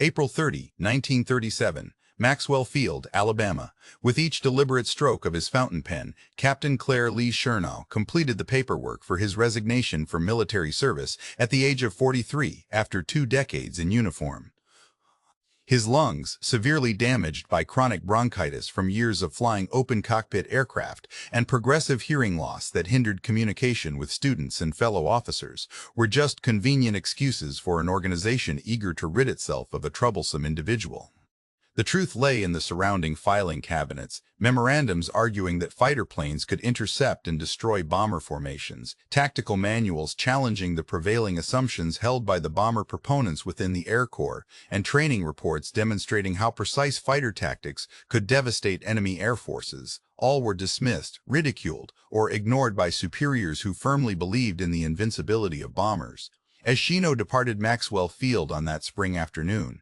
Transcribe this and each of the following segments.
April 30, 1937, Maxwell Field, Alabama. With each deliberate stroke of his fountain pen, Captain Clare Chennault completed the paperwork for his resignation from military service at the age of 43 after 2 decades in uniform. His lungs, severely damaged by chronic bronchitis from years of flying open-cockpit aircraft and progressive hearing loss that hindered communication with students and fellow officers, were just convenient excuses for an organization eager to rid itself of a troublesome individual. The truth lay in the surrounding filing cabinets, memorandums arguing that fighter planes could intercept and destroy bomber formations, tactical manuals challenging the prevailing assumptions held by the bomber proponents within the Air Corps, and training reports demonstrating how precise fighter tactics could devastate enemy air forces. All were dismissed, ridiculed, or ignored by superiors who firmly believed in the invincibility of bombers. As Chennault departed Maxwell Field on that spring afternoon,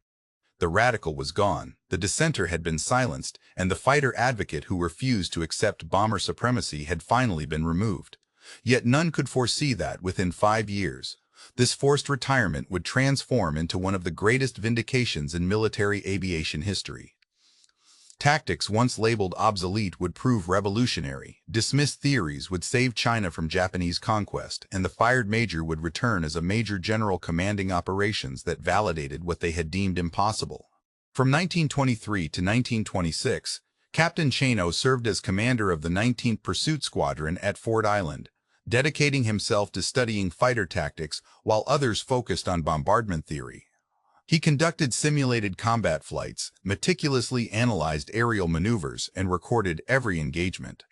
the radical was gone, the dissenter had been silenced, and the fighter advocate who refused to accept bomber supremacy had finally been removed. Yet none could foresee that, within 5 years, this forced retirement would transform into one of the greatest vindications in military aviation history. Tactics once labeled obsolete would prove revolutionary, dismissed theories would save China from Japanese conquest, and the fired major would return as a major general commanding operations that validated what they had deemed impossible. From 1923 to 1926, Captain Chennault served as commander of the 19th Pursuit Squadron at Ford Island, dedicating himself to studying fighter tactics while others focused on bombardment theory. He conducted simulated combat flights, meticulously analyzed aerial maneuvers, and recorded every engagement.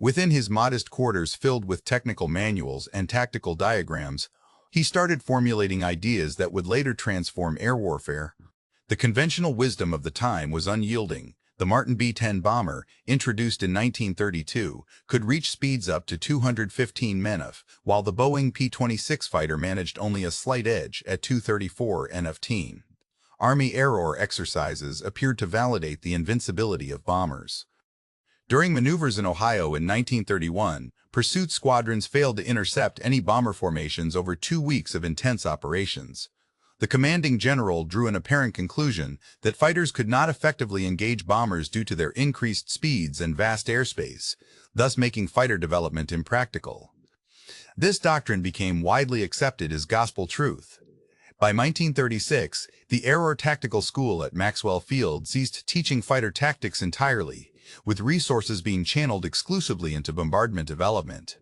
Within his modest quarters filled with technical manuals and tactical diagrams, he started formulating ideas that would later transform air warfare. The conventional wisdom of the time was unyielding. The Martin B-10 bomber, introduced in 1932, could reach speeds up to 215 mph, while the Boeing P-26 fighter managed only a slight edge at 234 mph. Army Air exercises appeared to validate the invincibility of bombers. During maneuvers in Ohio in 1931, pursuit squadrons failed to intercept any bomber formations over 2 weeks of intense operations. The commanding general drew an apparent conclusion that fighters could not effectively engage bombers due to their increased speeds and vast airspace, thus making fighter development impractical. This doctrine became widely accepted as gospel truth. By 1936, the Air Tactical School at Maxwell Field ceased teaching fighter tactics entirely, with resources being channeled exclusively into bombardment development.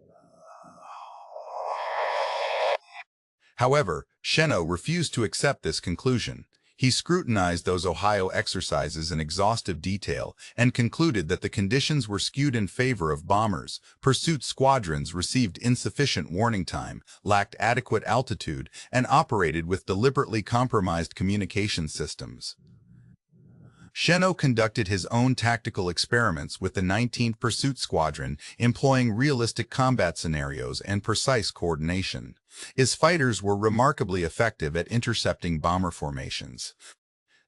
However, Chennault refused to accept this conclusion. He scrutinized those Ohio exercises in exhaustive detail and concluded that the conditions were skewed in favor of bombers. Pursuit squadrons received insufficient warning time, lacked adequate altitude, and operated with deliberately compromised communication systems. Chennault conducted his own tactical experiments with the 19th Pursuit Squadron, employing realistic combat scenarios and precise coordination. His fighters were remarkably effective at intercepting bomber formations.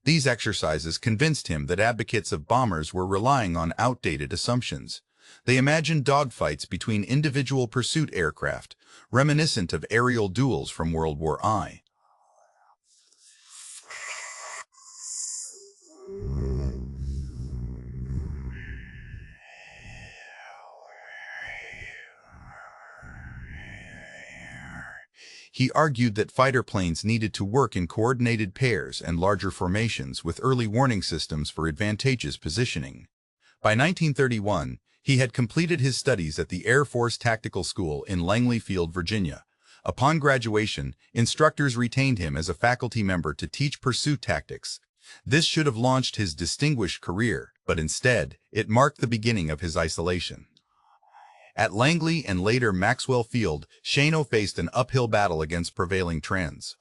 These exercises convinced him that advocates of bombers were relying on outdated assumptions. They imagined dogfights between individual pursuit aircraft, reminiscent of aerial duels from World War I. He argued that fighter planes needed to work in coordinated pairs and larger formations with early warning systems for advantageous positioning. By 1931, he had completed his studies at the Air Force Tactical School in Langley Field, Virginia. Upon graduation, instructors retained him as a faculty member to teach pursuit tactics. This should have launched his distinguished career, but instead, it marked the beginning of his isolation. At Langley and later Maxwell Field, Chennault faced an uphill battle against prevailing trends.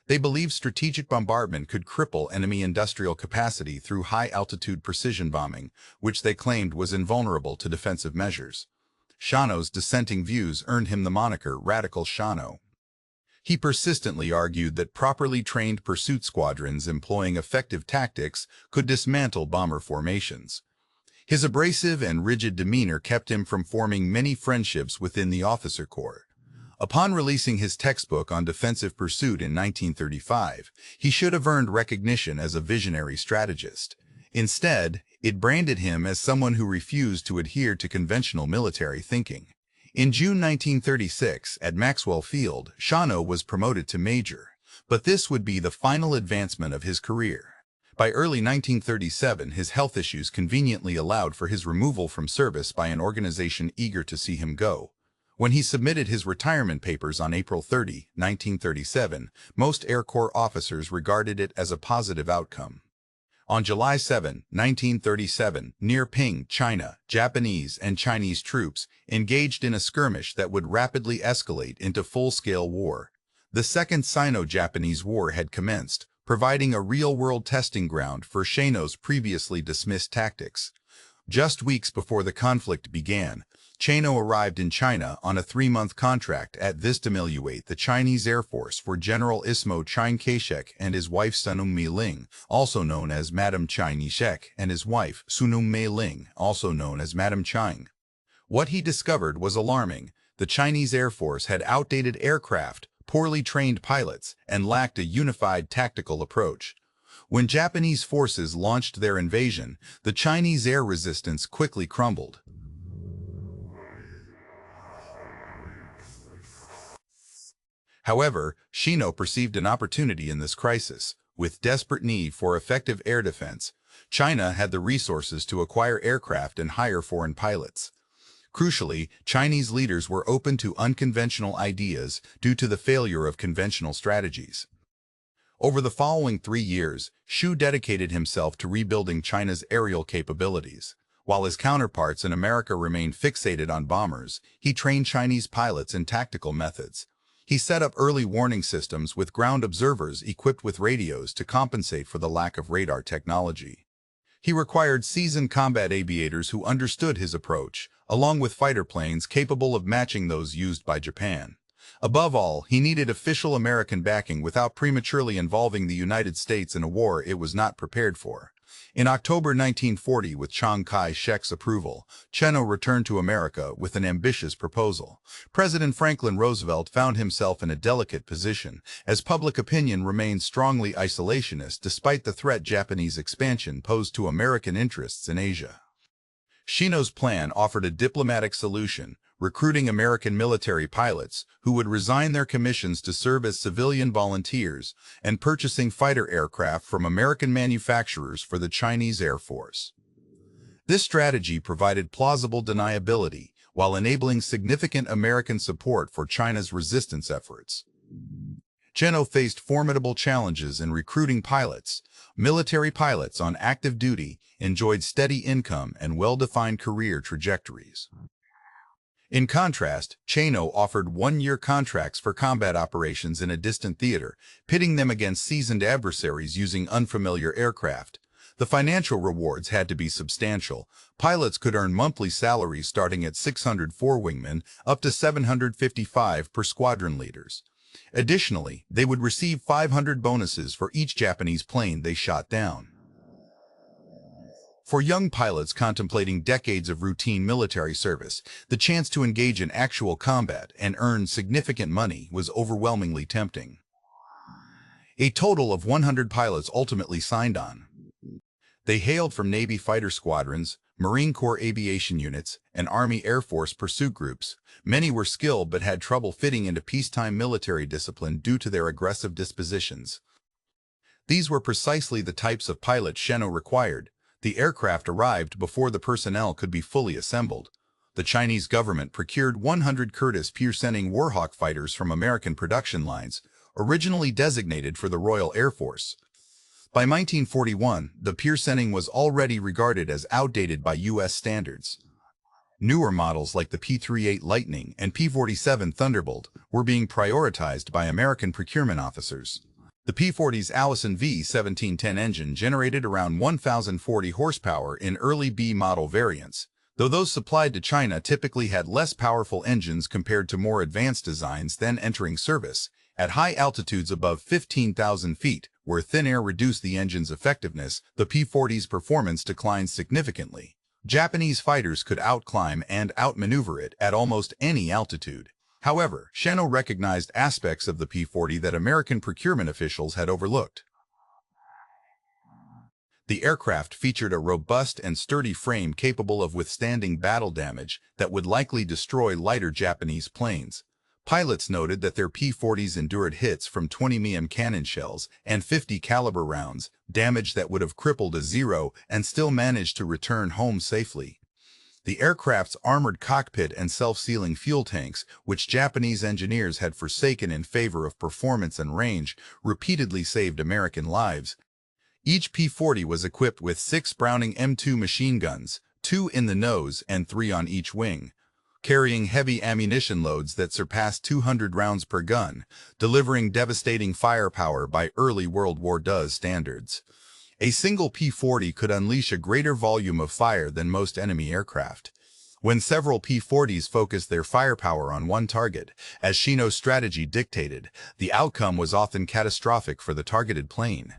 They believed strategic bombardment could cripple enemy industrial capacity through high-altitude precision bombing, which they claimed was invulnerable to defensive measures. Chennault's dissenting views earned him the moniker Radical Chennault. He persistently argued that properly trained pursuit squadrons employing effective tactics could dismantle bomber formations. His abrasive and rigid demeanor kept him from forming many friendships within the officer corps. Upon releasing his textbook on defensive pursuit in 1935, he should have earned recognition as a visionary strategist. Instead, it branded him as someone who refused to adhere to conventional military thinking. In June 1936, at Maxwell Field, Chennault was promoted to major, but this would be the final advancement of his career. By early 1937, his health issues conveniently allowed for his removal from service by an organization eager to see him go. When he submitted his retirement papers on April 30, 1937, most Air Corps officers regarded it as a positive outcome. On July 7, 1937, near Ping, China, Japanese and Chinese troops engaged in a skirmish that would rapidly escalate into full-scale war. The Second Sino-Japanese War had commenced, providing a real-world testing ground for Chennault's previously dismissed tactics. Just weeks before the conflict began, Chennault arrived in China on a 3-month contract at WWII, the Chinese Air Force, for General Ismo Chiang Kai-shek and his wife Sunum Mi-ling, also known as Madame Chiang-shek, and his wife Sunum Mi-ling, also known as Madame Chiang. What he discovered was alarming. The Chinese Air Force had outdated aircraft, poorly trained pilots, and lacked a unified tactical approach. When Japanese forces launched their invasion, the Chinese air resistance quickly crumbled. However, Chennault perceived an opportunity in this crisis. With desperate need for effective air defense, China had the resources to acquire aircraft and hire foreign pilots. Crucially, Chinese leaders were open to unconventional ideas due to the failure of conventional strategies. Over the following 3 years, Xu dedicated himself to rebuilding China's aerial capabilities. While his counterparts in America remained fixated on bombers, he trained Chinese pilots in tactical methods. He set up early warning systems with ground observers equipped with radios to compensate for the lack of radar technology. He required seasoned combat aviators who understood his approach, along with fighter planes capable of matching those used by Japan. Above all, he needed official American backing without prematurely involving the United States in a war it was not prepared for. In October 1940, with Chiang Kai-shek's approval, Chennault returned to America with an ambitious proposal. President Franklin Roosevelt found himself in a delicate position, as public opinion remained strongly isolationist despite the threat Japanese expansion posed to American interests in Asia. Chennault's plan offered a diplomatic solution, recruiting American military pilots who would resign their commissions to serve as civilian volunteers and purchasing fighter aircraft from American manufacturers for the Chinese Air Force. This strategy provided plausible deniability while enabling significant American support for China's resistance efforts. Chennault faced formidable challenges in recruiting pilots. Military pilots on active duty enjoyed steady income and well-defined career trajectories. In contrast, Chennault offered 1-year contracts for combat operations in a distant theater, pitting them against seasoned adversaries using unfamiliar aircraft. The financial rewards had to be substantial. Pilots could earn monthly salaries starting at 604 wingmen up to 755 per squadron leaders. Additionally, they would receive 500 bonuses for each Japanese plane they shot down. For young pilots contemplating decades of routine military service, the chance to engage in actual combat and earn significant money was overwhelmingly tempting. A total of 100 pilots ultimately signed on. They hailed from Navy fighter squadrons, Marine Corps aviation units, and Army Air Force pursuit groups. Many were skilled but had trouble fitting into peacetime military discipline due to their aggressive dispositions. These were precisely the types of pilots Chennault required. The aircraft arrived before the personnel could be fully assembled. The Chinese government procured 100 Curtiss P-40 Warhawk fighters from American production lines, originally designated for the Royal Air Force. By 1941, the P-40 was already regarded as outdated by U.S. standards. Newer models like the P-38 Lightning and P-47 Thunderbolt were being prioritized by American procurement officers. The P-40's Allison V1710 engine generated around 1,040 horsepower in early B model variants, though those supplied to China typically had less powerful engines compared to more advanced designs then entering service. At high altitudes above 15,000 feet, where thin air reduced the engine's effectiveness, the P-40's performance declined significantly. Japanese fighters could outclimb and outmaneuver it at almost any altitude. However, Chennault recognized aspects of the P-40 that American procurement officials had overlooked. The aircraft featured a robust and sturdy frame capable of withstanding battle damage that would likely destroy lighter Japanese planes. Pilots noted that their P-40s endured hits from 20 mm cannon shells and 50 caliber rounds, damage that would have crippled a Zero and still managed to return home safely. The aircraft's armored cockpit and self-sealing fuel tanks, which Japanese engineers had forsaken in favor of performance and range, repeatedly saved American lives. Each P-40 was equipped with 6 Browning M2 machine guns, 2 in the nose and 3 on each wing, carrying heavy ammunition loads that surpassed 200 rounds per gun, delivering devastating firepower by early World War II standards. A single P-40 could unleash a greater volume of fire than most enemy aircraft. When several P-40s focused their firepower on one target, as Chennault's strategy dictated, the outcome was often catastrophic for the targeted plane.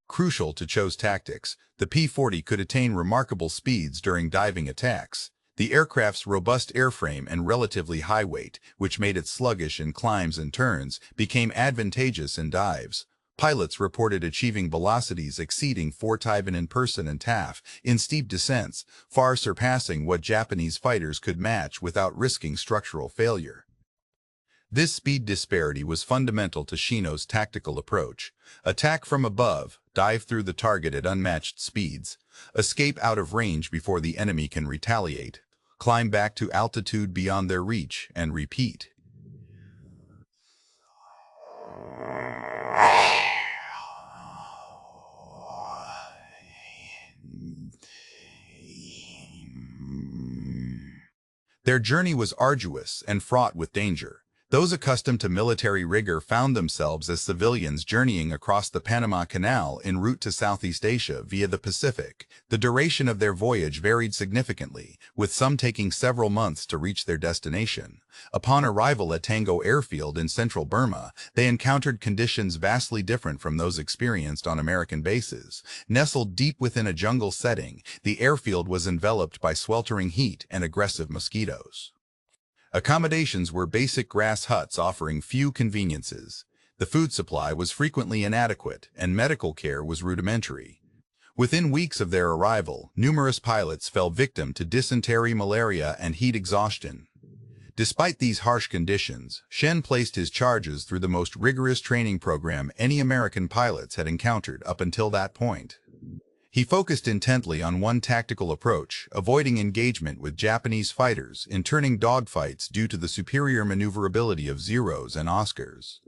Crucial to Chou's tactics, the P-40 could attain remarkable speeds during diving attacks. The aircraft's robust airframe and relatively high weight, which made it sluggish in climbs and turns, became advantageous in dives. Pilots reported achieving velocities exceeding 4 Taiban in person and TAF in steep descents, far surpassing what Japanese fighters could match without risking structural failure. This speed disparity was fundamental to Chennault's tactical approach. Attack from above, dive through the target at unmatched speeds, escape out of range before the enemy can retaliate, climb back to altitude beyond their reach, and repeat. Their journey was arduous and fraught with danger. Those accustomed to military rigor found themselves as civilians journeying across the Panama Canal en route to Southeast Asia via the Pacific. The duration of their voyage varied significantly, with some taking several months to reach their destination. Upon arrival at Tango Airfield in central Burma, they encountered conditions vastly different from those experienced on American bases. Nestled deep within a jungle setting, the airfield was enveloped by sweltering heat and aggressive mosquitoes. Accommodations were basic grass huts offering few conveniences. The food supply was frequently inadequate, and medical care was rudimentary. Within weeks of their arrival, numerous pilots fell victim to dysentery, malaria, and heat exhaustion. Despite these harsh conditions, Chen placed his charges through the most rigorous training program any American pilots had encountered up until that point. He focused intently on one tactical approach, avoiding engagement with Japanese fighters in turning dogfights due to the superior maneuverability of Zeros and Oscars.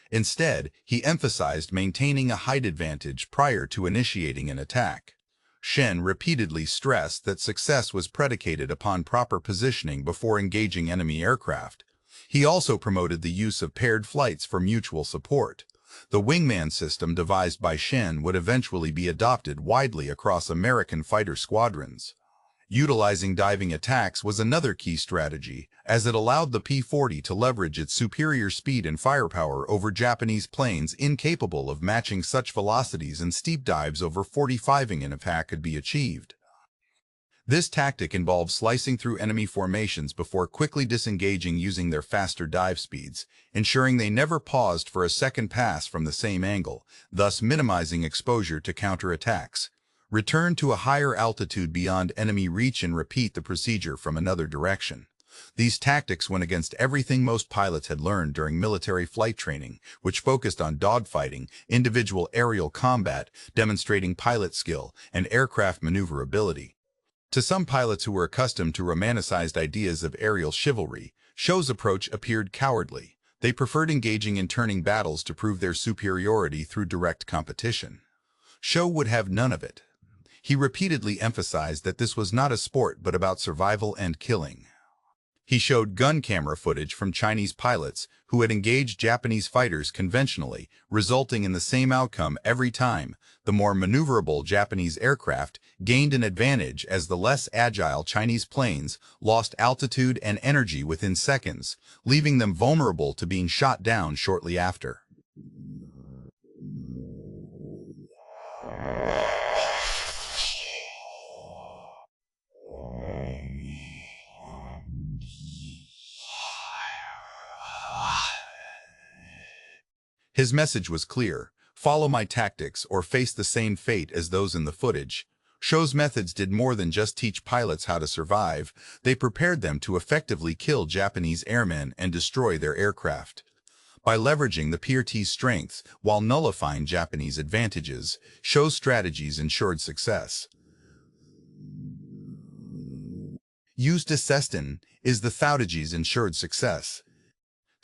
Instead, he emphasized maintaining a height advantage prior to initiating an attack. Chen repeatedly stressed that success was predicated upon proper positioning before engaging enemy aircraft. He also promoted the use of paired flights for mutual support. The wingman system devised by Chen would eventually be adopted widely across American fighter squadrons. Utilizing diving attacks was another key strategy, as it allowed the P-40 to leverage its superior speed and firepower over Japanese planes incapable of matching such velocities, and steep dives over 45ing an attack could be achieved. This tactic involved slicing through enemy formations before quickly disengaging using their faster dive speeds, ensuring they never paused for a second pass from the same angle, thus minimizing exposure to counterattacks. Return to a higher altitude beyond enemy reach and repeat the procedure from another direction. These tactics went against everything most pilots had learned during military flight training, which focused on dogfighting, individual aerial combat, demonstrating pilot skill, and aircraft maneuverability. To some pilots who were accustomed to romanticized ideas of aerial chivalry, Chou's approach appeared cowardly. They preferred engaging in turning battles to prove their superiority through direct competition. Chou would have none of it. He repeatedly emphasized that this was not a sport but about survival and killing. He showed gun camera footage from Chinese pilots who had engaged Japanese fighters conventionally, resulting in the same outcome every time. The more maneuverable Japanese aircraft gained an advantage as the less agile Chinese planes lost altitude and energy within seconds, leaving them vulnerable to being shot down shortly after. His message was clear: follow my tactics or face the same fate as those in the footage. Show's methods did more than just teach pilots how to survive. They prepared them to effectively kill Japanese airmen and destroy their aircraft. By leveraging the P-40's strengths while nullifying Japanese advantages, Show's strategies ensured success. Used to Sestin is the strategies ensured success.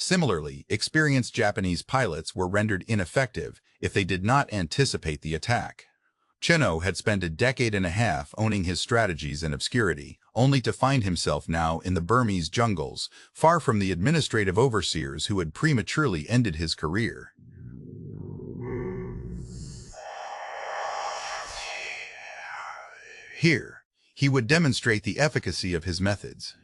Similarly, experienced Japanese pilots were rendered ineffective if they did not anticipate the attack. Chennault had spent a decade and a half owning his strategies in obscurity, only to find himself now in the Burmese jungles, far from the administrative overseers who had prematurely ended his career. Here, he would demonstrate the efficacy of his methods.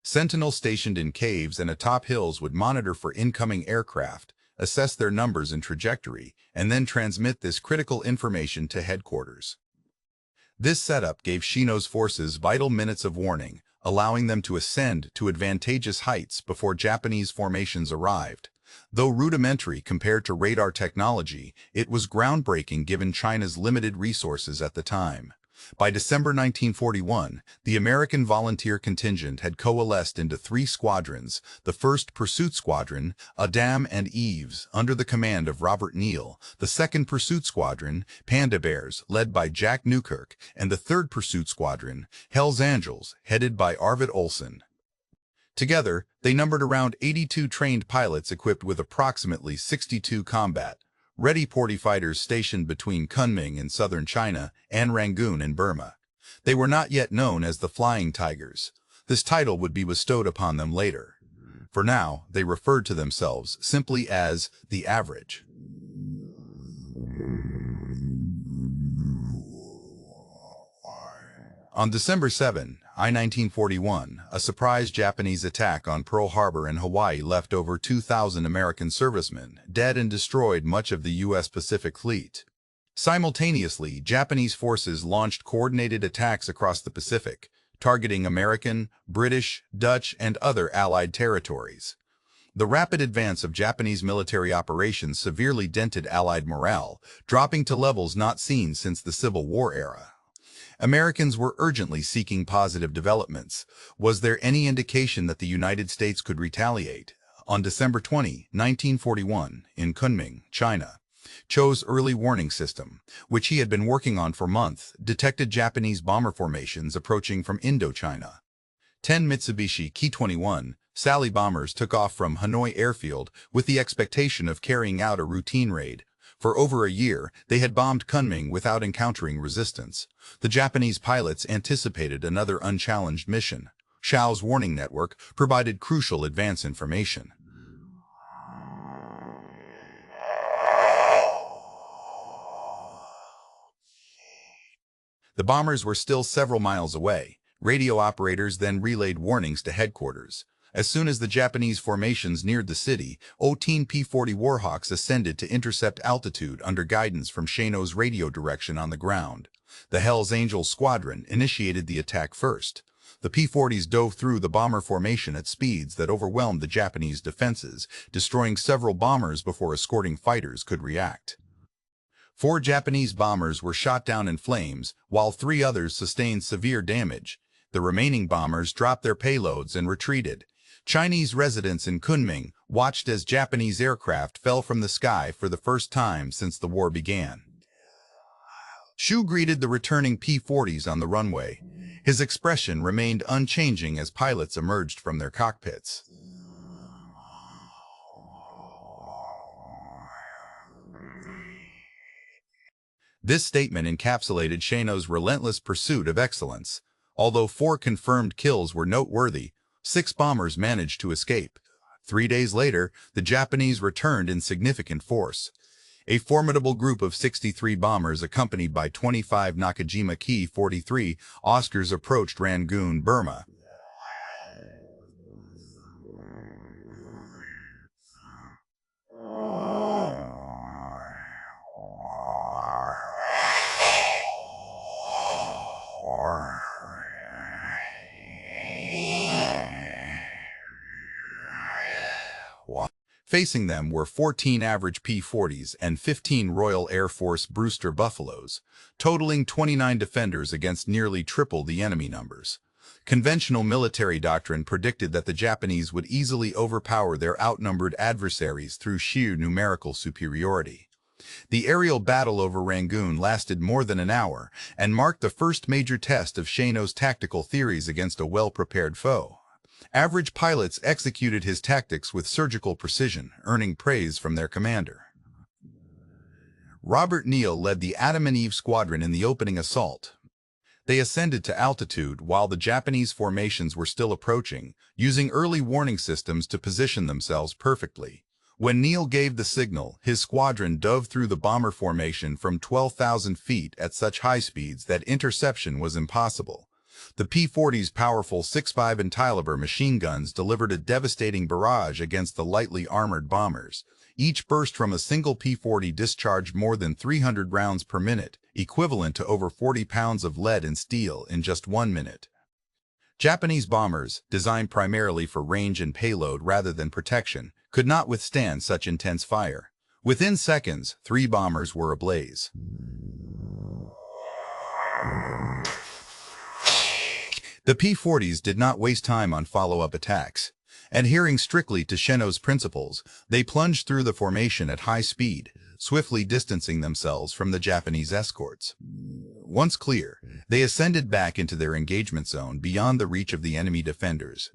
Sentinels stationed in caves and atop hills would monitor for incoming aircraft, assess their numbers and trajectory, and then transmit this critical information to headquarters. This setup gave Chennault's forces vital minutes of warning, allowing them to ascend to advantageous heights before Japanese formations arrived. Though rudimentary compared to radar technology, it was groundbreaking given China's limited resources at the time. By December 1941, the American volunteer contingent had coalesced into 3 squadrons: the 1st Pursuit Squadron, Adam and Eves, under the command of Robert Neal; the 2nd Pursuit Squadron, Panda Bears, led by Jack Newkirk; and the 3rd Pursuit Squadron, Hell's Angels, headed by Arvid Olsen. Together, they numbered around 82 trained pilots equipped with approximately 62 combat-ready P-40 fighters stationed between Kunming in southern China and Rangoon in Burma. They were not yet known as the Flying Tigers. This title would be bestowed upon them later. For now, they referred to themselves simply as the Average. On December 7, 1941, a surprise Japanese attack on Pearl Harbor in Hawaii left over 2,000 American servicemen dead and destroyed much of the U.S. Pacific Fleet. Simultaneously, Japanese forces launched coordinated attacks across the Pacific, targeting American, British, Dutch, and other Allied territories. The rapid advance of Japanese military operations severely dented Allied morale, dropping to levels not seen since the Civil War era. Americans were urgently seeking positive developments. Was there any indication that the United States could retaliate? On December 20, 1941, in Kunming, China, Chou's early warning system, which he had been working on for months, detected Japanese bomber formations approaching from Indochina. 10 Mitsubishi Ki-21 Sally bombers took off from Hanoi Airfield with the expectation of carrying out a routine raid. For over a year, they had bombed Kunming without encountering resistance. The Japanese pilots anticipated another unchallenged mission. Chou's warning network provided crucial advance information. The bombers were still several miles away. Radio operators then relayed warnings to headquarters. As soon as the Japanese formations neared the city, 18 P-40 Warhawks ascended to intercept altitude under guidance from Chennault's radio direction on the ground. The Hell's Angels squadron initiated the attack first. The P-40s dove through the bomber formation at speeds that overwhelmed the Japanese defenses, destroying several bombers before escorting fighters could react. 4 Japanese bombers were shot down in flames, while 3 others sustained severe damage. The remaining bombers dropped their payloads and retreated. Chinese residents in Kunming watched as Japanese aircraft fell from the sky for the first time since the war began. Chou greeted the returning P-40s on the runway. His expression remained unchanging as pilots emerged from their cockpits. This statement encapsulated Chennault's relentless pursuit of excellence. Although 4 confirmed kills were noteworthy, 6 bombers managed to escape. 3 days later, the Japanese returned in significant force. A formidable group of 63 bombers accompanied by 25 Nakajima Ki-43 Oscars approached Rangoon, Burma. Facing them were 14 average P-40s and 15 Royal Air Force Brewster Buffaloes, totaling 29 defenders against nearly triple the enemy numbers. Conventional military doctrine predicted that the Japanese would easily overpower their outnumbered adversaries through sheer numerical superiority. The aerial battle over Rangoon lasted more than an hour and marked the first major test of Chennault's tactical theories against a well-prepared foe. Average pilots executed his tactics with surgical precision, earning praise from their commander. Robert Neal led the Adam and Eve squadron in the opening assault. They ascended to altitude while the Japanese formations were still approaching, using early warning systems to position themselves perfectly. When Neal gave the signal, his squadron dove through the bomber formation from 12,000 feet at such high speeds that interception was impossible. The P-40's powerful 6.5 and caliber machine guns delivered a devastating barrage against the lightly armored bombers. Each burst from a single P-40 discharged more than 300 rounds per minute, equivalent to over 40 pounds of lead and steel in just 1 minute. Japanese bombers, designed primarily for range and payload rather than protection, could not withstand such intense fire. Within seconds, 3 bombers were ablaze. The P-40s did not waste time on follow-up attacks. Adhering strictly to Chennault's principles, they plunged through the formation at high speed, swiftly distancing themselves from the Japanese escorts. Once clear, they ascended back into their engagement zone beyond the reach of the enemy defenders.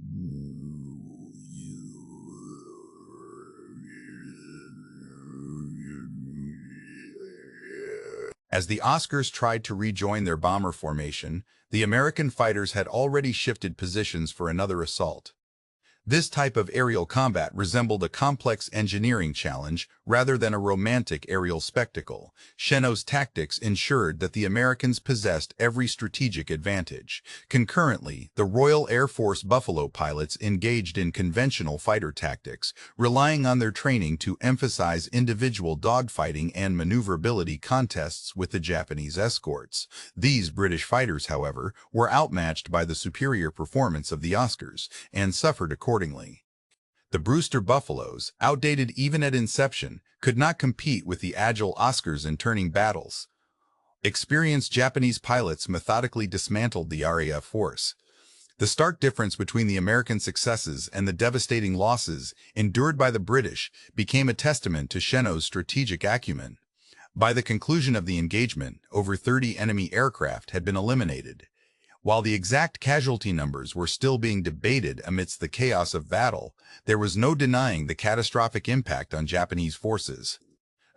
As the Oscars tried to rejoin their bomber formation, the American fighters had already shifted positions for another assault. This type of aerial combat resembled a complex engineering challenge rather than a romantic aerial spectacle. Chennault's tactics ensured that the Americans possessed every strategic advantage. Concurrently, the Royal Air Force Buffalo pilots engaged in conventional fighter tactics, relying on their training to emphasize individual dogfighting and maneuverability contests with the Japanese escorts. These British fighters, however, were outmatched by the superior performance of the Oscars and suffered accordingly. The Brewster Buffaloes, outdated even at inception, could not compete with the agile Oscars in turning battles. Experienced Japanese pilots methodically dismantled the RAF force. The stark difference between the American successes and the devastating losses endured by the British became a testament to Chennault's strategic acumen. By the conclusion of the engagement, over 30 enemy aircraft had been eliminated. While the exact casualty numbers were still being debated amidst the chaos of battle, there was no denying the catastrophic impact on Japanese forces.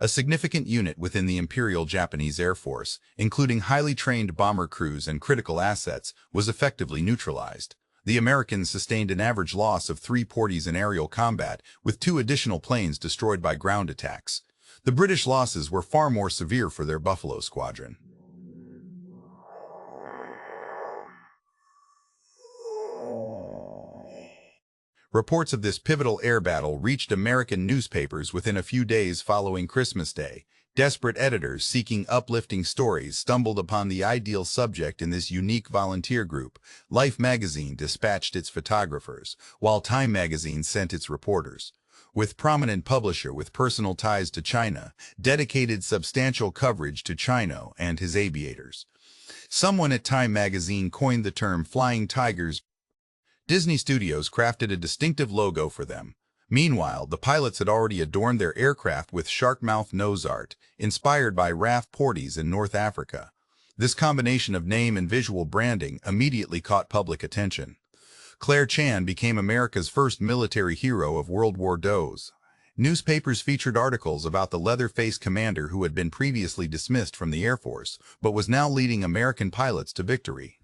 A significant unit within the Imperial Japanese Air Force, including highly trained bomber crews and critical assets, was effectively neutralized. The Americans sustained an average loss of 3 porties in aerial combat, with 2 additional planes destroyed by ground attacks. The British losses were far more severe for their Buffalo squadron. Reports of this pivotal air battle reached American newspapers within a few days following Christmas Day. Desperate editors seeking uplifting stories stumbled upon the ideal subject in this unique volunteer group. Life magazine dispatched its photographers, while Time magazine sent its reporters. With prominent publisher with personal ties to China, dedicated substantial coverage to Chennault and his aviators. Someone at Time magazine coined the term "flying tigers." Disney Studios crafted a distinctive logo for them. Meanwhile, the pilots had already adorned their aircraft with shark-mouth nose art, inspired by RAF Porties in North Africa. This combination of name and visual branding immediately caught public attention. Clare Chennault became America's first military hero of World War II. Newspapers featured articles about the leather-faced commander who had been previously dismissed from the Air Force, but was now leading American pilots to victory.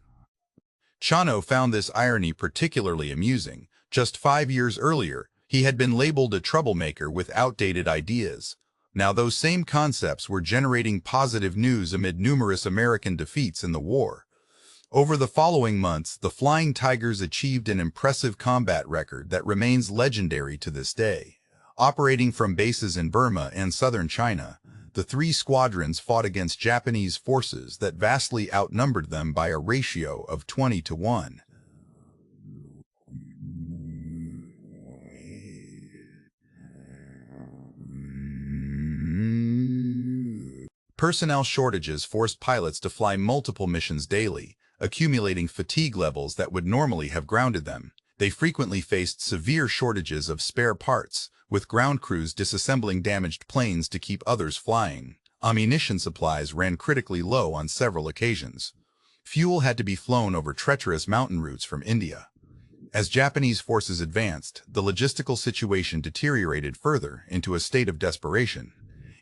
Chennault found this irony particularly amusing. Just 5 years earlier, he had been labeled a troublemaker with outdated ideas. Now those same concepts were generating positive news amid numerous American defeats in the war. Over the following months, the Flying Tigers achieved an impressive combat record that remains legendary to this day. Operating from bases in Burma and southern China, the three squadrons fought against Japanese forces that vastly outnumbered them by a ratio of 20-1. Personnel shortages forced pilots to fly multiple missions daily, accumulating fatigue levels that would normally have grounded them. They frequently faced severe shortages of spare parts, with ground crews disassembling damaged planes to keep others flying. Ammunition supplies ran critically low on several occasions. Fuel had to be flown over treacherous mountain routes from India. As Japanese forces advanced, the logistical situation deteriorated further into a state of desperation.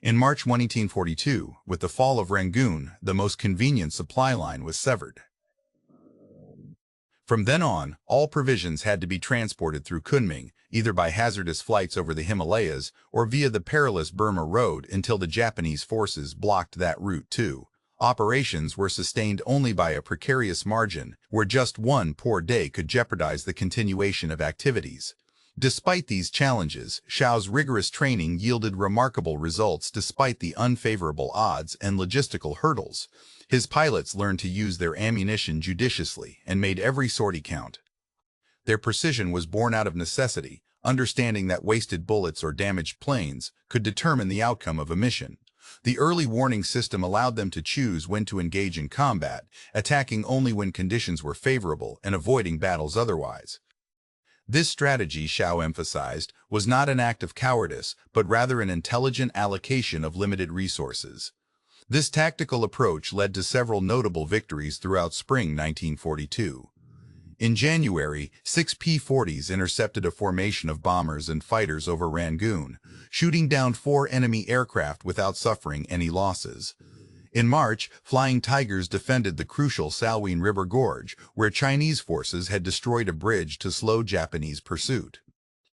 In March 1942, with the fall of Rangoon, the most convenient supply line was severed. From then on, all provisions had to be transported through Kunming, either by hazardous flights over the Himalayas or via the perilous Burma Road until the Japanese forces blocked that route too. Operations were sustained only by a precarious margin, where just one poor day could jeopardize the continuation of activities. Despite these challenges, Xiao's rigorous training yielded remarkable results despite the unfavorable odds and logistical hurdles. His pilots learned to use their ammunition judiciously and made every sortie count. Their precision was born out of necessity, understanding that wasted bullets or damaged planes could determine the outcome of a mission. The early warning system allowed them to choose when to engage in combat, attacking only when conditions were favorable and avoiding battles otherwise. This strategy, Xiao emphasized, was not an act of cowardice, but rather an intelligent allocation of limited resources. This tactical approach led to several notable victories throughout spring 1942. In January, 6 P-40s intercepted a formation of bombers and fighters over Rangoon, shooting down 4 enemy aircraft without suffering any losses. In March, Flying Tigers defended the crucial Salween River Gorge, where Chinese forces had destroyed a bridge to slow Japanese pursuit.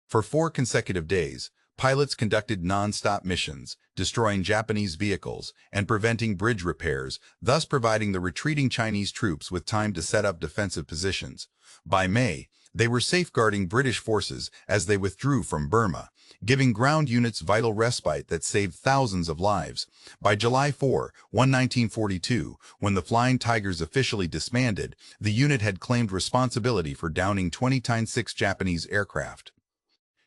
For 4 consecutive days, pilots conducted non-stop missions, destroying Japanese vehicles and preventing bridge repairs, thus providing the retreating Chinese troops with time to set up defensive positions. By May, they were safeguarding British forces as they withdrew from Burma, giving ground units vital respite that saved thousands of lives. By July 4, 1942, when the Flying Tigers officially disbanded, the unit had claimed responsibility for downing 26 Japanese aircraft.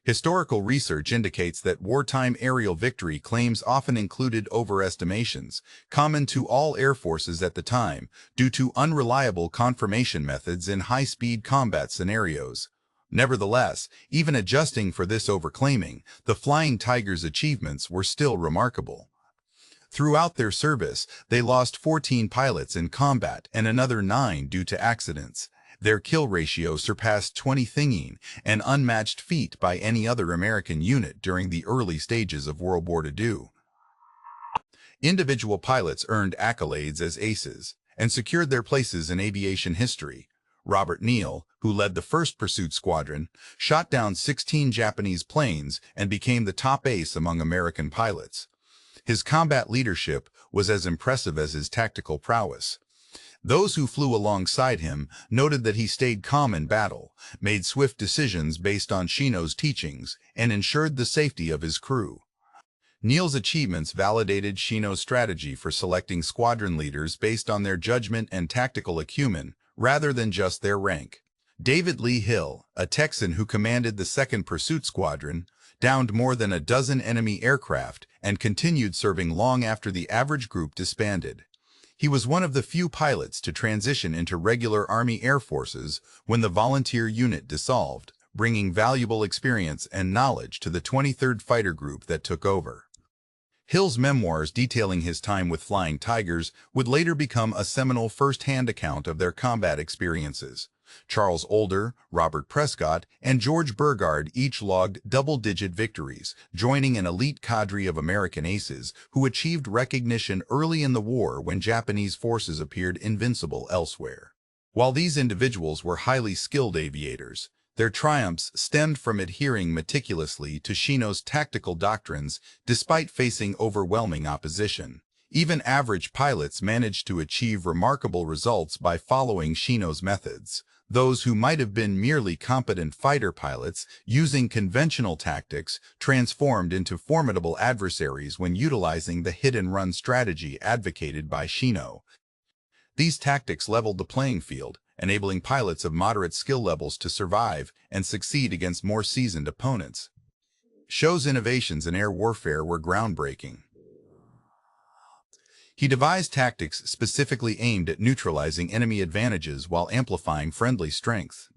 Historical research indicates that wartime aerial victory claims often included overestimations, common to all air forces at the time, due to unreliable confirmation methods in high-speed combat scenarios. Nevertheless, even adjusting for this overclaiming, the Flying Tigers' achievements were still remarkable. Throughout their service, they lost 14 pilots in combat and another 9 due to accidents. Their kill ratio surpassed 20, an unmatched feat by any other American unit during the early stages of World War II. Individual pilots earned accolades as aces and secured their places in aviation history. Robert Neal, who led the 1st Pursuit Squadron, shot down 16 Japanese planes and became the top ace among American pilots. His combat leadership was as impressive as his tactical prowess. Those who flew alongside him noted that he stayed calm in battle, made swift decisions based on Chennault's teachings, and ensured the safety of his crew. Neal's achievements validated Chennault's strategy for selecting squadron leaders based on their judgment and tactical acumen, rather than just their rank. David Lee Hill, a Texan who commanded the 2nd Pursuit Squadron, downed more than a dozen enemy aircraft and continued serving long after the average group disbanded. He was one of the few pilots to transition into regular Army Air Forces when the volunteer unit dissolved, bringing valuable experience and knowledge to the 23rd Fighter Group that took over. Hill's memoirs detailing his time with Flying Tigers would later become a seminal first-hand account of their combat experiences. Charles Older, Robert Prescott, and George Burgard each logged double-digit victories, joining an elite cadre of American aces who achieved recognition early in the war when Japanese forces appeared invincible elsewhere. While these individuals were highly skilled aviators, their triumphs stemmed from adhering meticulously to Chennault's tactical doctrines despite facing overwhelming opposition. Even average pilots managed to achieve remarkable results by following Chennault's methods. Those who might have been merely competent fighter pilots using conventional tactics transformed into formidable adversaries when utilizing the hit-and-run strategy advocated by Chennault. These tactics leveled the playing field, enabling pilots of moderate skill levels to survive and succeed against more seasoned opponents. Chennault's innovations in air warfare were groundbreaking. He devised tactics specifically aimed at neutralizing enemy advantages while amplifying friendly strength.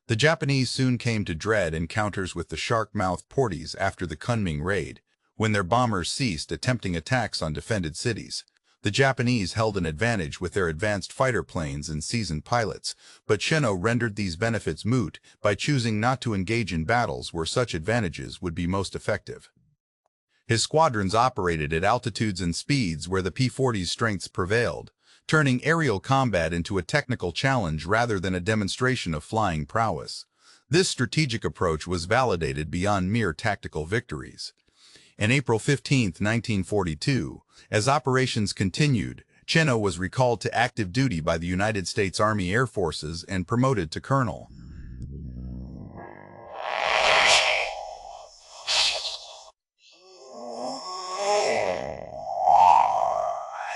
The Japanese soon came to dread encounters with the shark-mouthed Porties after the Kunming raid, when their bombers ceased attempting attacks on defended cities. The Japanese held an advantage with their advanced fighter planes and seasoned pilots, but Chennault rendered these benefits moot by choosing not to engage in battles where such advantages would be most effective. His squadrons operated at altitudes and speeds where the P-40's strengths prevailed, turning aerial combat into a technical challenge rather than a demonstration of flying prowess. This strategic approach was validated beyond mere tactical victories. On April 15, 1942, as operations continued, Chennault was recalled to active duty by the United States Army Air Forces and promoted to colonel.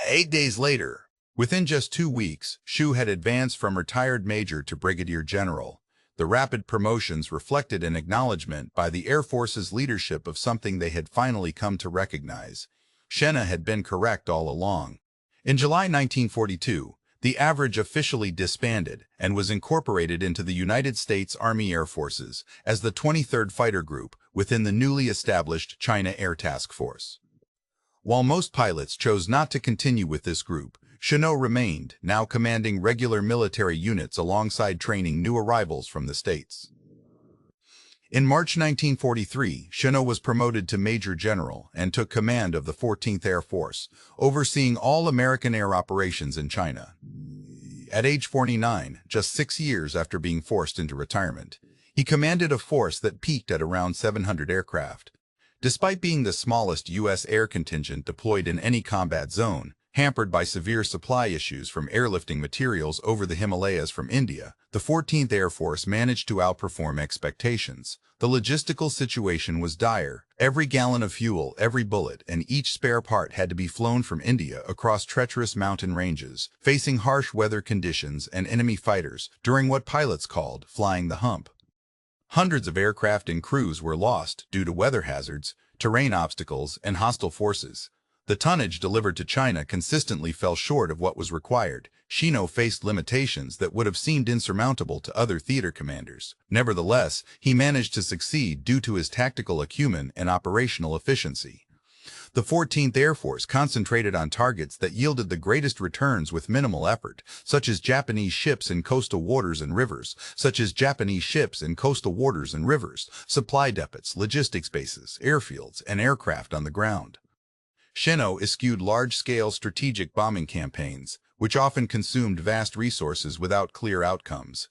8 days later, within just 2 weeks, Shu had advanced from retired major to brigadier general. The rapid promotions reflected an acknowledgement by the Air Force's leadership of something they had finally come to recognize. Chennault had been correct all along. In July 1942, the average officially disbanded and was incorporated into the United States Army Air Forces as the 23rd Fighter Group within the newly established China Air Task Force. While most pilots chose not to continue with this group, Chennault remained, now commanding regular military units alongside training new arrivals from the States. In March 1943, Chennault was promoted to Major General and took command of the 14th Air Force, overseeing all American air operations in China. At age 49, just 6 years after being forced into retirement, he commanded a force that peaked at around 700 aircraft. Despite being the smallest U.S. air contingent deployed in any combat zone, hampered by severe supply issues from airlifting materials over the Himalayas from India, the 14th Air Force managed to outperform expectations. The logistical situation was dire. Every gallon of fuel, every bullet, and each spare part had to be flown from India across treacherous mountain ranges, facing harsh weather conditions and enemy fighters during what pilots called flying the hump. Hundreds of aircraft and crews were lost due to weather hazards, terrain obstacles, and hostile forces. The tonnage delivered to China consistently fell short of what was required. Chennault faced limitations that would have seemed insurmountable to other theater commanders. Nevertheless, he managed to succeed due to his tactical acumen and operational efficiency. The 14th Air Force concentrated on targets that yielded the greatest returns with minimal effort, such as Japanese ships in coastal waters and rivers, supply depots, logistics bases, airfields, and aircraft on the ground. Chennault eschewed large-scale strategic bombing campaigns, which often consumed vast resources without clear outcomes.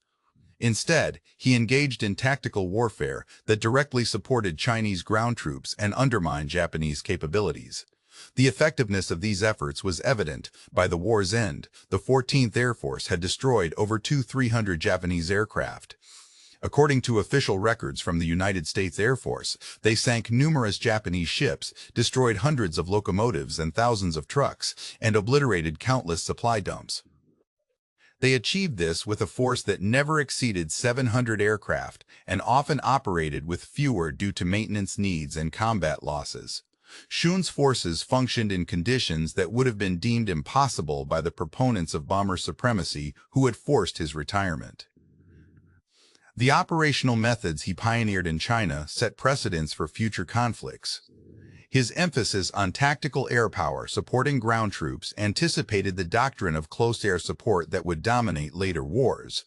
Instead, he engaged in tactical warfare that directly supported Chinese ground troops and undermined Japanese capabilities. The effectiveness of these efforts was evident. By the war's end, the 14th Air Force had destroyed over 300 Japanese aircraft. According to official records from the United States Air Force, they sank numerous Japanese ships, destroyed hundreds of locomotives and thousands of trucks, and obliterated countless supply dumps. They achieved this with a force that never exceeded 700 aircraft and often operated with fewer due to maintenance needs and combat losses. Chennau's forces functioned in conditions that would have been deemed impossible by the proponents of bomber supremacy who had forced his retirement. The operational methods he pioneered in China set precedents for future conflicts. His emphasis on tactical air power supporting ground troops anticipated the doctrine of close air support that would dominate later wars.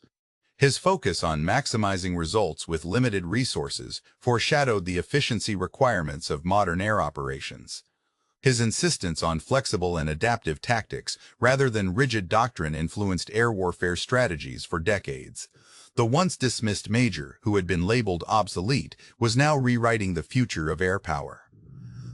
His focus on maximizing results with limited resources foreshadowed the efficiency requirements of modern air operations. His insistence on flexible and adaptive tactics rather than rigid doctrine influenced air warfare strategies for decades. The once dismissed major, who had been labeled obsolete, was now rewriting the future of air power.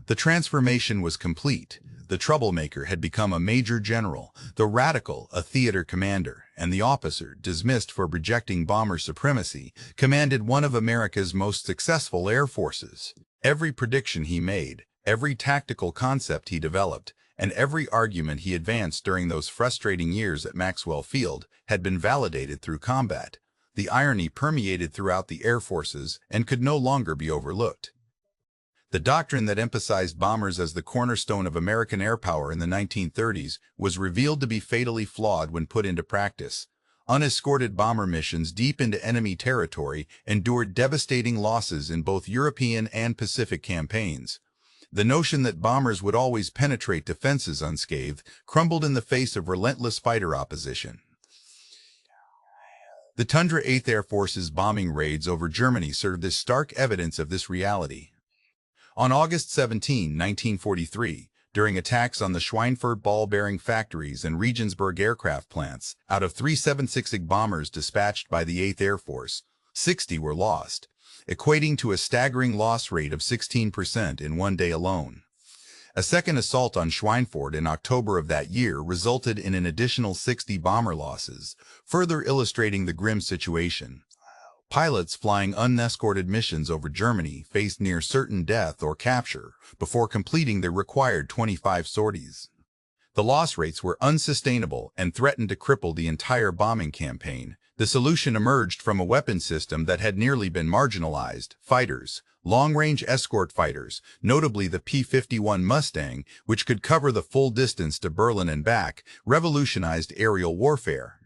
The transformation was complete. The troublemaker had become a major general, the radical a theater commander, and the officer, dismissed for rejecting bomber supremacy, commanded one of America's most successful air forces. Every prediction he made, every tactical concept he developed, and every argument he advanced during those frustrating years at Maxwell Field had been validated through combat. The irony permeated throughout the air forces and could no longer be overlooked. The doctrine that emphasized bombers as the cornerstone of American air power in the 1930s was revealed to be fatally flawed when put into practice. Unescorted bomber missions deep into enemy territory endured devastating losses in both European and Pacific campaigns. The notion that bombers would always penetrate defenses unscathed crumbled in the face of relentless fighter opposition. The Tundra 8th Air Force's bombing raids over Germany served as stark evidence of this reality. On August 17, 1943, during attacks on the Schweinfurt ball-bearing factories and Regensburg aircraft plants, out of 3 766 bombers dispatched by the 8th Air Force, 60 were lost, equating to a staggering loss rate of 16% in one day alone. A second assault on Schweinfurt in October of that year resulted in an additional 60 bomber losses, further illustrating the grim situation. Pilots flying unescorted missions over Germany faced near certain death or capture before completing their required 25 sorties. The loss rates were unsustainable and threatened to cripple the entire bombing campaign. The solution emerged from a weapon system that had nearly been marginalized: fighters, long-range escort fighters, notably the P-51 Mustang, which could cover the full distance to Berlin and back, revolutionized aerial warfare.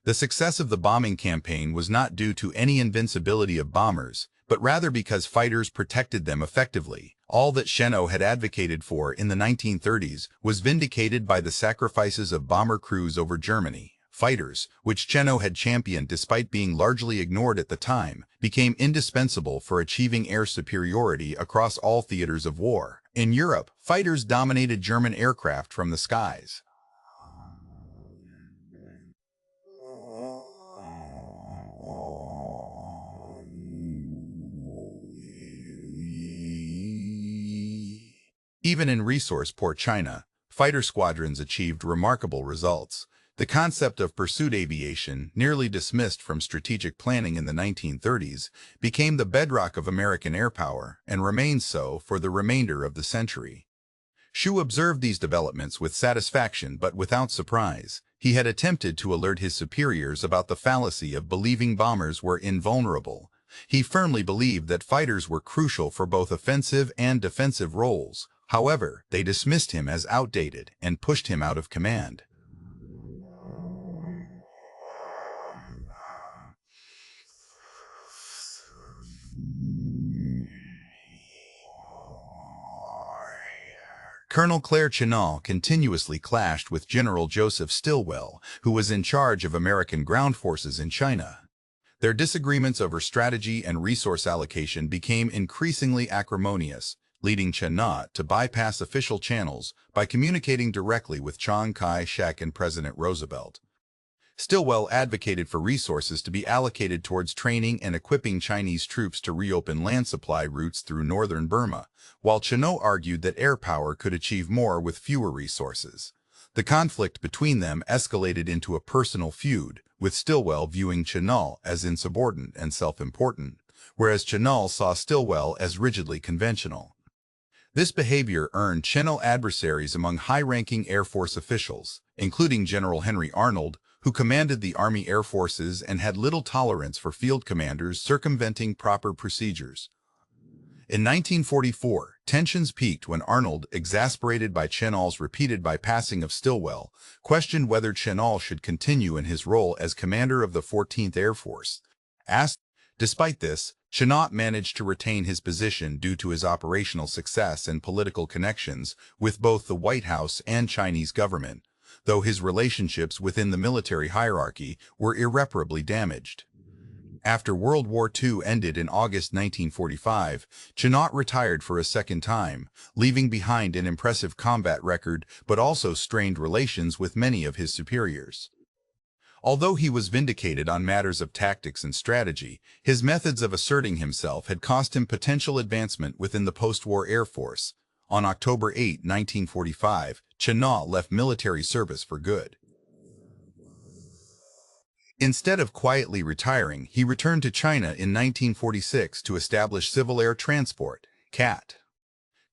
The success of the bombing campaign was not due to any invincibility of bombers, but rather because fighters protected them effectively. All that Chennault had advocated for in the 1930s was vindicated by the sacrifices of bomber crews over Germany. Fighters, which Chennault had championed despite being largely ignored at the time, became indispensable for achieving air superiority across all theaters of war. In Europe, fighters dominated German aircraft from the skies. Even in resource-poor China, fighter squadrons achieved remarkable results. The concept of pursuit aviation, nearly dismissed from strategic planning in the 1930s, became the bedrock of American air power and remains so for the remainder of the century. Xu observed these developments with satisfaction but without surprise. He had attempted to alert his superiors about the fallacy of believing bombers were invulnerable. He firmly believed that fighters were crucial for both offensive and defensive roles. However, they dismissed him as outdated and pushed him out of command. Colonel Clare Chennault continuously clashed with General Joseph Stilwell, who was in charge of American ground forces in China. Their disagreements over strategy and resource allocation became increasingly acrimonious, leading Chennault to bypass official channels by communicating directly with Chiang Kai-shek and President Roosevelt. Stilwell advocated for resources to be allocated towards training and equipping Chinese troops to reopen land supply routes through northern Burma, while Chennault argued that air power could achieve more with fewer resources. The conflict between them escalated into a personal feud, with Stilwell viewing Chennault as insubordinate and self-important, whereas Chennault saw Stilwell as rigidly conventional. This behavior earned Chennault adversaries among high-ranking Air Force officials, including General Henry Arnold, who commanded the Army Air Forces and had little tolerance for field commanders circumventing proper procedures. In 1944, tensions peaked when Arnold, exasperated by Chennault's repeated bypassing of Stilwell, questioned whether Chennault should continue in his role as commander of the 14th Air Force. Asked, Despite this, Chennault managed to retain his position due to his operational success and political connections with both the White House and Chinese government, though his relationships within the military hierarchy were irreparably damaged. After World War II ended in August 1945, Chennault retired for a second time, leaving behind an impressive combat record but also strained relations with many of his superiors. Although he was vindicated on matters of tactics and strategy, his methods of asserting himself had cost him potential advancement within the post-war Air Force. On October 8, 1945, Chennault left military service for good. Instead of quietly retiring, he returned to China in 1946 to establish Civil Air Transport, CAT.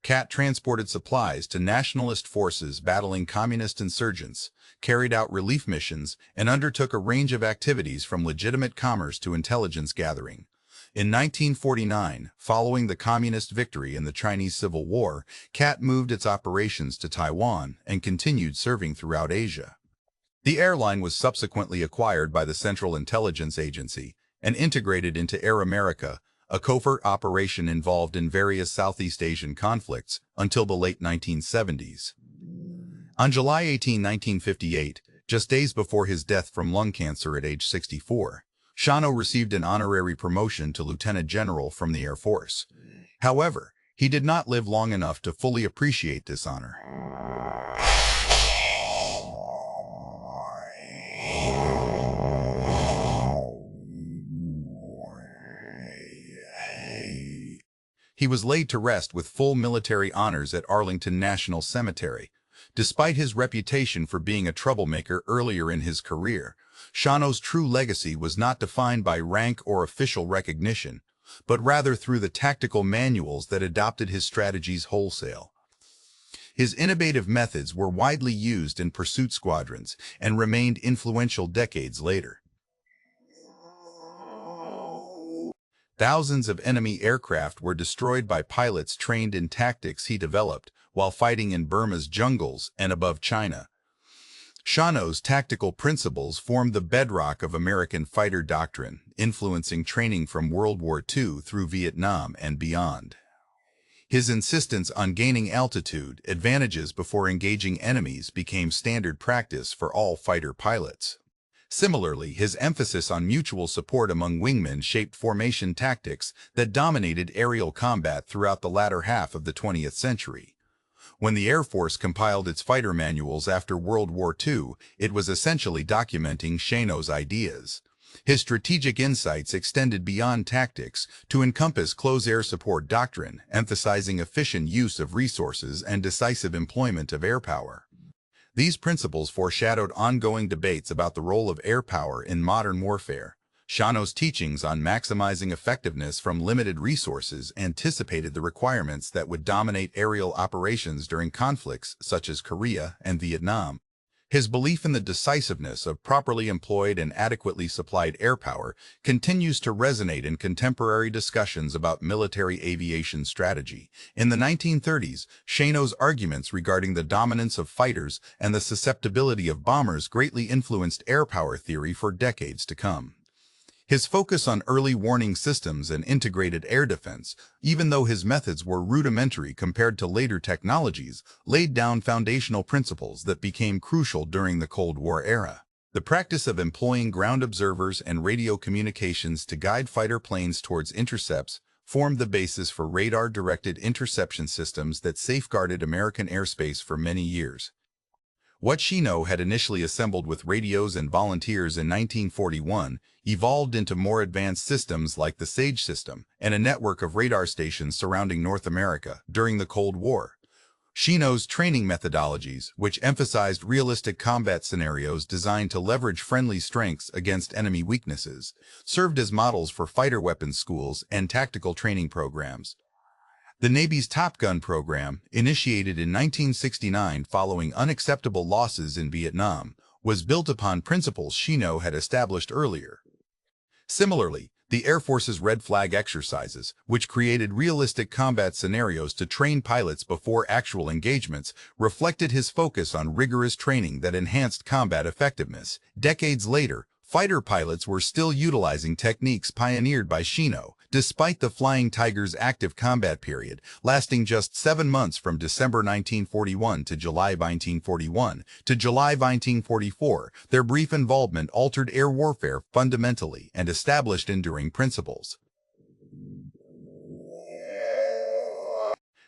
CAT transported supplies to nationalist forces battling communist insurgents, carried out relief missions, and undertook a range of activities from legitimate commerce to intelligence gathering. In 1949, following the communist victory in the Chinese Civil War, CAT moved its operations to Taiwan and continued serving throughout Asia. The airline was subsequently acquired by the Central Intelligence Agency and integrated into Air America, a covert operation involved in various Southeast Asian conflicts until the late 1970s. On July 18, 1958, just days before his death from lung cancer at age 64, Chennault received an honorary promotion to lieutenant general from the Air Force. However, he did not live long enough to fully appreciate this honor. He was laid to rest with full military honors at Arlington National Cemetery. Despite his reputation for being a troublemaker earlier in his career, Chennault's true legacy was not defined by rank or official recognition, but rather through the tactical manuals that adopted his strategies wholesale. His innovative methods were widely used in pursuit squadrons and remained influential decades later. Thousands of enemy aircraft were destroyed by pilots trained in tactics he developed while fighting in Burma's jungles and above China. Chennault's tactical principles formed the bedrock of American fighter doctrine, influencing training from World War II through Vietnam and beyond. His insistence on gaining altitude advantages before engaging enemies became standard practice for all fighter pilots. Similarly, his emphasis on mutual support among wingmen shaped formation tactics that dominated aerial combat throughout the latter half of the 20th century. When the Air Force compiled its fighter manuals after World War II, it was essentially documenting Chennault's ideas. His strategic insights extended beyond tactics to encompass close air support doctrine, emphasizing efficient use of resources and decisive employment of air power. These principles foreshadowed ongoing debates about the role of air power in modern warfare. Chennault's teachings on maximizing effectiveness from limited resources anticipated the requirements that would dominate aerial operations during conflicts such as Korea and Vietnam. His belief in the decisiveness of properly employed and adequately supplied air power continues to resonate in contemporary discussions about military aviation strategy. In the 1930s, Chennault's arguments regarding the dominance of fighters and the susceptibility of bombers greatly influenced air power theory for decades to come. His focus on early warning systems and integrated air defense, even though his methods were rudimentary compared to later technologies, laid down foundational principles that became crucial during the Cold War era. The practice of employing ground observers and radio communications to guide fighter planes towards intercepts formed the basis for radar-directed interception systems that safeguarded American airspace for many years. What Chennault had initially assembled with radios and volunteers in 1941 evolved into more advanced systems like the SAGE system and a network of radar stations surrounding North America during the Cold War. Chennault's training methodologies, which emphasized realistic combat scenarios designed to leverage friendly strengths against enemy weaknesses, served as models for fighter weapons schools and tactical training programs. The Navy's Top Gun program, initiated in 1969 following unacceptable losses in Vietnam, was built upon principles Chennault had established earlier. Similarly, the Air Force's Red Flag exercises, which created realistic combat scenarios to train pilots before actual engagements, reflected his focus on rigorous training that enhanced combat effectiveness. Decades later, Fighter pilots were still utilizing techniques pioneered by Chennault, despite the Flying Tiger's active combat period, lasting just 7 months from December 1941 to July 1941 to July 1944. Their brief involvement altered air warfare fundamentally and established enduring principles.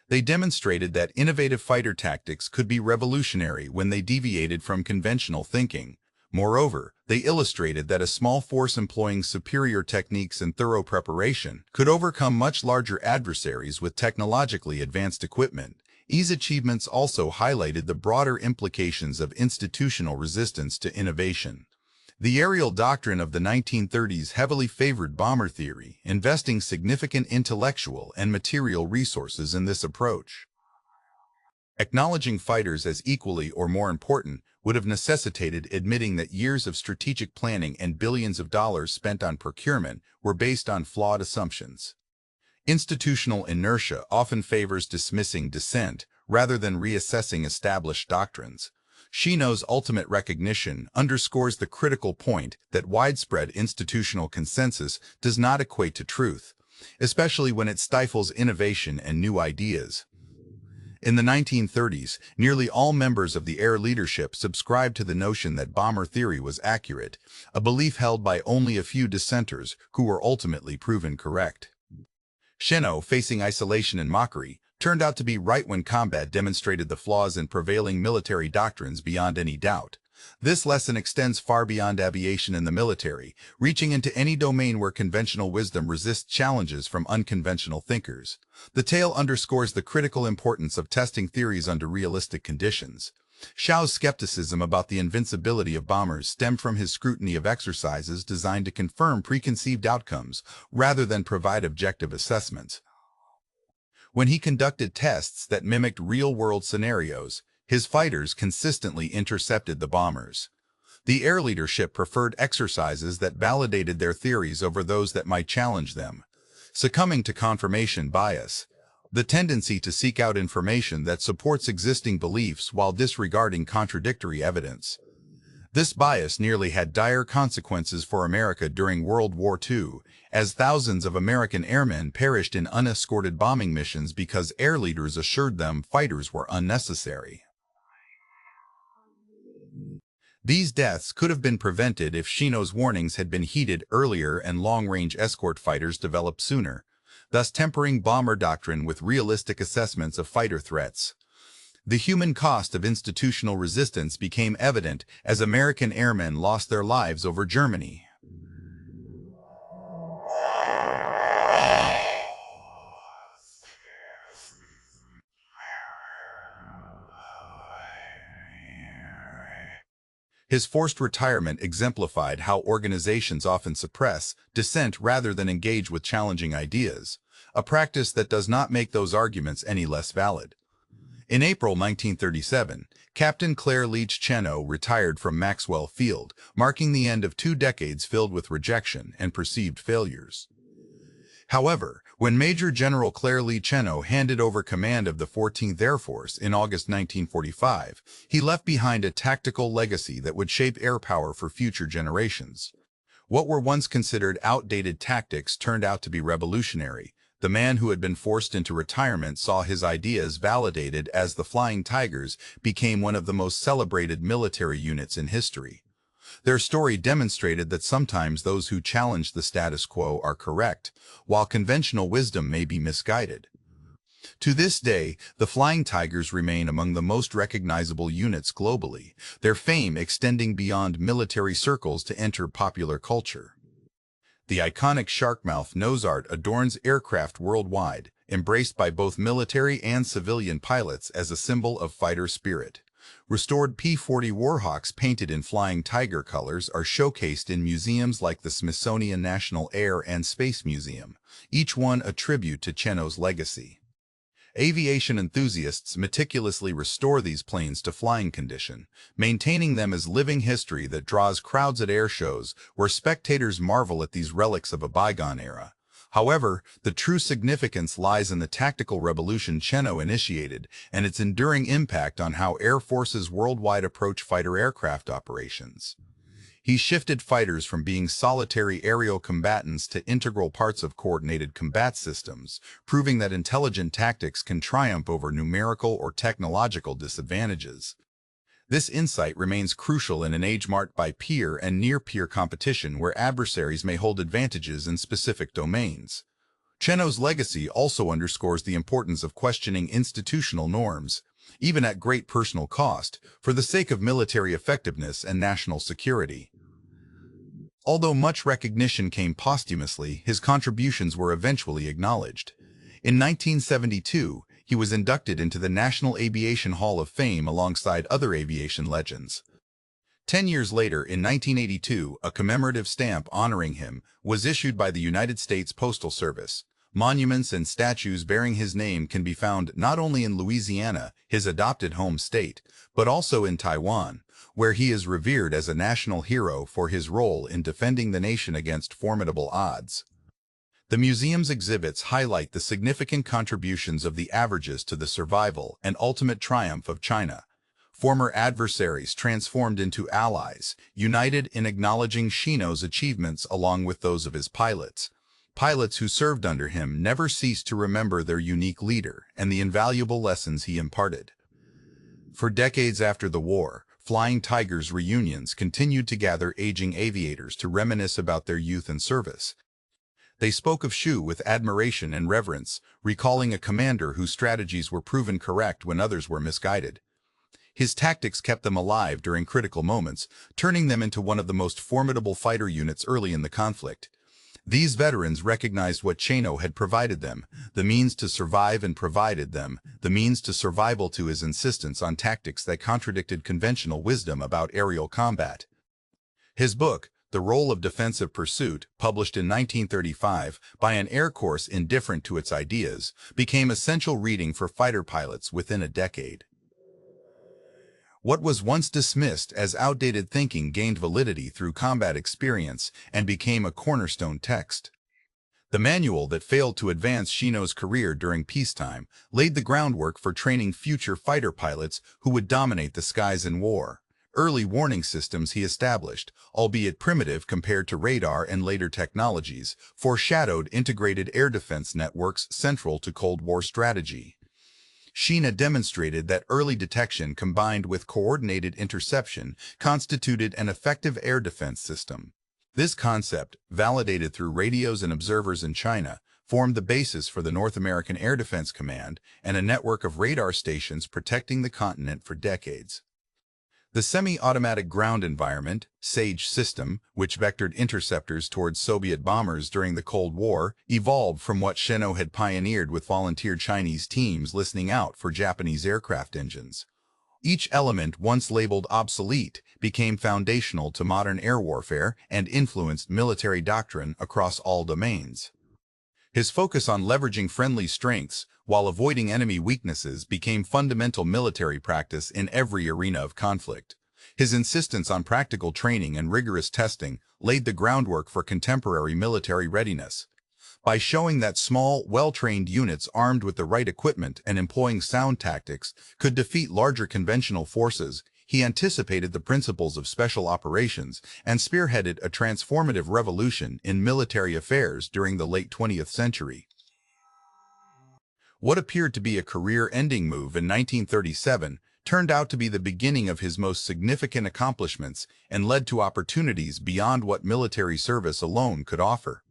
They demonstrated that innovative fighter tactics could be revolutionary when they deviated from conventional thinking. Moreover, they illustrated that a small force employing superior techniques and thorough preparation could overcome much larger adversaries with technologically advanced equipment. These achievements also highlighted the broader implications of institutional resistance to innovation. The aerial doctrine of the 1930s heavily favored bomber theory, investing significant intellectual and material resources in this approach. Acknowledging fighters as equally or more important would have necessitated admitting that years of strategic planning and billions of dollars spent on procurement were based on flawed assumptions. Institutional inertia often favors dismissing dissent rather than reassessing established doctrines. Chennault's ultimate recognition underscores the critical point that widespread institutional consensus does not equate to truth, especially when it stifles innovation and new ideas. In the 1930s, nearly all members of the air leadership subscribed to the notion that bomber theory was accurate, a belief held by only a few dissenters who were ultimately proven correct. Chennault, facing isolation and mockery, turned out to be right when combat demonstrated the flaws in prevailing military doctrines beyond any doubt. This lesson extends far beyond aviation and the military, reaching into any domain where conventional wisdom resists challenges from unconventional thinkers. The tale underscores the critical importance of testing theories under realistic conditions. Xiao's skepticism about the invincibility of bombers stemmed from his scrutiny of exercises designed to confirm preconceived outcomes rather than provide objective assessments. When he conducted tests that mimicked real-world scenarios, his fighters consistently intercepted the bombers. The air leadership preferred exercises that validated their theories over those that might challenge them. Succumbing to confirmation bias, the tendency to seek out information that supports existing beliefs while disregarding contradictory evidence. This bias nearly had dire consequences for America during World War II, as thousands of American airmen perished in unescorted bombing missions because air leaders assured them fighters were unnecessary. These deaths could have been prevented if Chennault's warnings had been heeded earlier and long-range escort fighters developed sooner, thus tempering bomber doctrine with realistic assessments of fighter threats. The human cost of institutional resistance became evident as American airmen lost their lives over Germany. His forced retirement exemplified how organizations often suppress dissent rather than engage with challenging ideas, a practice that does not make those arguments any less valid. In April 1937, Captain Clare Chennault retired from Maxwell Field, marking the end of 2 decades filled with rejection and perceived failures. However, when Major General Clare Chennault handed over command of the 14th Air Force in August 1945, he left behind a tactical legacy that would shape air power for future generations. What were once considered outdated tactics turned out to be revolutionary. The man who had been forced into retirement saw his ideas validated as the Flying Tigers became one of the most celebrated military units in history. Their story demonstrated that sometimes those who challenge the status quo are correct, while conventional wisdom may be misguided. To this day, the Flying Tigers remain among the most recognizable units globally, their fame extending beyond military circles to enter popular culture. The iconic shark-mouth nose art adorns aircraft worldwide, embraced by both military and civilian pilots as a symbol of fighter spirit. Restored P-40 Warhawks painted in Flying Tiger colors are showcased in museums like the Smithsonian National Air and Space Museum, each one a tribute to Chennault's legacy. Aviation enthusiasts meticulously restore these planes to flying condition, maintaining them as living history that draws crowds at air shows where spectators marvel at these relics of a bygone era. However, the true significance lies in the tactical revolution Chennault initiated and its enduring impact on how air forces worldwide approach fighter aircraft operations. He shifted fighters from being solitary aerial combatants to integral parts of coordinated combat systems, proving that intelligent tactics can triumph over numerical or technological disadvantages. This insight remains crucial in an age marked by peer and near-peer competition where adversaries may hold advantages in specific domains. Chennault's legacy also underscores the importance of questioning institutional norms, even at great personal cost, for the sake of military effectiveness and national security. Although much recognition came posthumously, his contributions were eventually acknowledged. In 1972, he was inducted into the National Aviation Hall of Fame alongside other aviation legends. 10 years later, in 1982, a commemorative stamp honoring him was issued by the United States Postal Service. Monuments and statues bearing his name can be found not only in Louisiana, his adopted home state, but also in Taiwan, where he is revered as a national hero for his role in defending the nation against formidable odds. The museum's exhibits highlight the significant contributions of the averages to the survival and ultimate triumph of China. Former adversaries transformed into allies, united in acknowledging Chennault's achievements along with those of his pilots. Pilots who served under him never ceased to remember their unique leader and the invaluable lessons he imparted. For decades after the war, Flying Tigers reunions continued to gather aging aviators to reminisce about their youth and service. They spoke of Shu with admiration and reverence, recalling a commander whose strategies were proven correct when others were misguided. His tactics kept them alive during critical moments, turning them into one of the most formidable fighter units early in the conflict. These veterans recognized what Chennault had provided them, the means to survive, and provided them the means to survival to his insistence on tactics that contradicted conventional wisdom about aerial combat. His book, The Role of Defensive Pursuit, published in 1935 by an Air Force indifferent to its ideas, became essential reading for fighter pilots within a decade. What was once dismissed as outdated thinking gained validity through combat experience and became a cornerstone text. The manual that failed to advance Chennault's career during peacetime laid the groundwork for training future fighter pilots who would dominate the skies in war. Early warning systems he established, albeit primitive compared to radar and later technologies, foreshadowed integrated air defense networks central to Cold War strategy. Chennault demonstrated that early detection combined with coordinated interception constituted an effective air defense system. This concept, validated through radios and observers in China, formed the basis for the North American Air Defense Command and a network of radar stations protecting the continent for decades. The semi-automatic ground environment, SAGE system, which vectored interceptors towards Soviet bombers during the Cold War, evolved from what Chennault had pioneered with volunteer Chinese teams listening out for Japanese aircraft engines. Each element, once labeled obsolete, became foundational to modern air warfare and influenced military doctrine across all domains. His focus on leveraging friendly strengths while avoiding enemy weaknesses became fundamental military practice in every arena of conflict. His insistence on practical training and rigorous testing laid the groundwork for contemporary military readiness. By showing that small, well-trained units armed with the right equipment and employing sound tactics could defeat larger conventional forces, he anticipated the principles of special operations and spearheaded a transformative revolution in military affairs during the late 20th century. What appeared to be a career-ending move in 1937 turned out to be the beginning of his most significant accomplishments and led to opportunities beyond what military service alone could offer.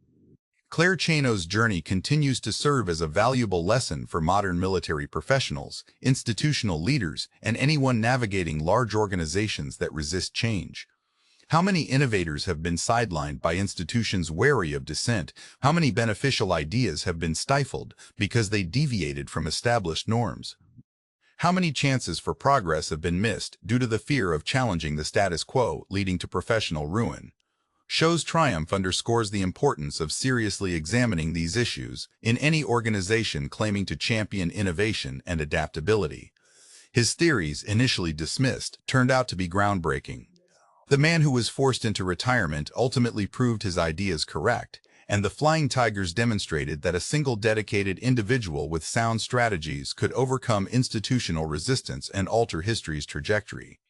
Clare Chennault's journey continues to serve as a valuable lesson for modern military professionals, institutional leaders, and anyone navigating large organizations that resist change. How many innovators have been sidelined by institutions wary of dissent? How many beneficial ideas have been stifled because they deviated from established norms? How many chances for progress have been missed due to the fear of challenging the status quo, leading to professional ruin? Show's triumph underscores the importance of seriously examining these issues in any organization claiming to champion innovation and adaptability. His theories, initially dismissed, turned out to be groundbreaking. The man who was forced into retirement ultimately proved his ideas correct, and the Flying Tigers demonstrated that a single dedicated individual with sound strategies could overcome institutional resistance and alter history's trajectory.